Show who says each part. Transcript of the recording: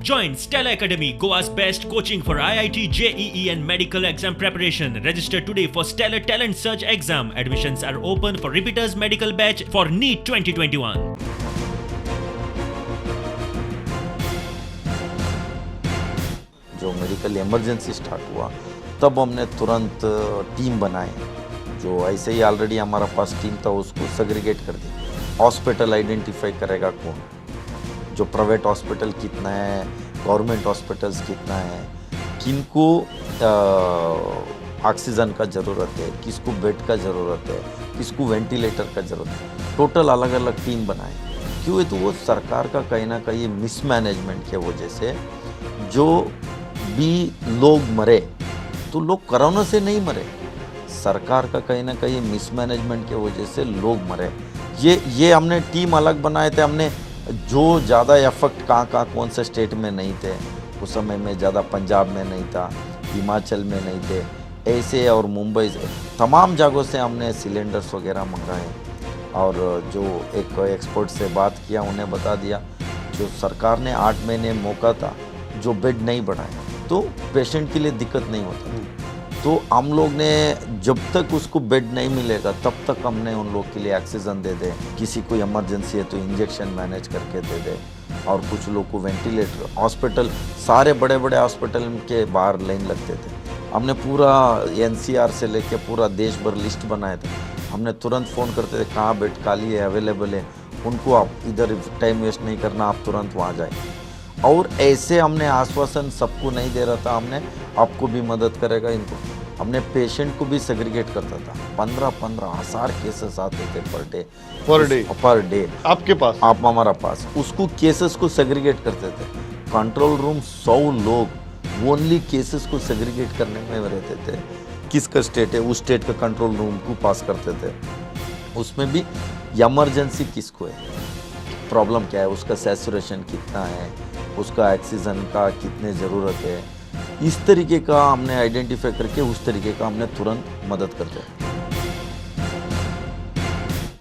Speaker 1: Join Stella Academy, Goa's best coaching for IIT, JEE and medical exam preparation. Register today for Stellar Talent Search exam. Admissions are open for repeaters medical batch for NEET 2021.
Speaker 2: जो medical emergency start हुआ तब हमने तुरंत team बनाए, जो ऐसे ही already हमारा पास team था उसको सेग्रीगेट कर दी। हॉस्पिटल आइडेंटिफाई करेगा कौन, जो प्राइवेट हॉस्पिटल कितना है, गवर्नमेंट हॉस्पिटल्स कितना है, किनको ऑक्सीजन का ज़रूरत है, किसको बेड का ज़रूरत है, किसको वेंटिलेटर का ज़रूरत है, टोटल अलग अलग टीम बनाए। क्यों है तो वो सरकार का कहीं ना कहीं मिसमैनेजमेंट की वजह से जो भी लोग मरे तो लोग कोरोना से नहीं मरे, सरकार का कहीं ना कहीं मिसमैनेजमेंट की वजह से लोग मरे। ये हमने टीम अलग बनाए थे, हमने जो ज़्यादा इफेक्ट कहाँ कौन से स्टेट में नहीं थे उस समय में, ज़्यादा पंजाब में नहीं था, हिमाचल में नहीं थे, ऐसे और मुंबई से तमाम जगहों से हमने सिलेंडर्स वगैरह मंगाए। और जो एक एक्सपर्ट से बात किया उन्हें बता दिया जो सरकार ने 8 महीने मौका था, जो बेड नहीं बढ़ाए तो पेशेंट के लिए दिक्कत नहीं होता। तो हम लोग ने जब तक उसको बेड नहीं मिलेगा तब तक हमने उन लोग के लिए ऑक्सीजन दे दे, किसी को इमरजेंसी है तो इंजेक्शन मैनेज करके दे दे, और कुछ लोग को वेंटिलेटर। हॉस्पिटल सारे बड़े बड़े हॉस्पिटल के बाहर लाइन लगते थे, हमने पूरा NCR से लेके पूरा देश भर लिस्ट बनाए थे। हमने तुरंत फ़ोन करते थे कहाँ बेड खाली है, अवेलेबल है, उनको आप इधर टाइम वेस्ट नहीं करना, आप तुरंत वहाँ जाए। और ऐसे हमने आश्वासन सबको नहीं दे रहा था, हमने आपको भी मदद करेगा इनको, हमने पेशेंट को भी सेग्रीगेट करता था। 15-15 हज़ार केसेस आते थे पर डे
Speaker 3: आपके पास,
Speaker 2: आप हमारा पास, उसको केसेस को सेग्रीगेट करते थे। कंट्रोल रूम 100 लोग ओनली केसेस को सेग्रीगेट करने में रहते थे, किसका स्टेट है उस स्टेट का कंट्रोल रूम को पास करते थे। उसमें भी इमरजेंसी किसको है, प्रॉब्लम क्या है, उसका सैचुरेशन कितना है, उसका ऑक्सीजन का कितने ज़रूरत है, इस तरीके का हमने आइडेंटिफाई करके उस तरीके का हमने तुरंत मदद करते हैं।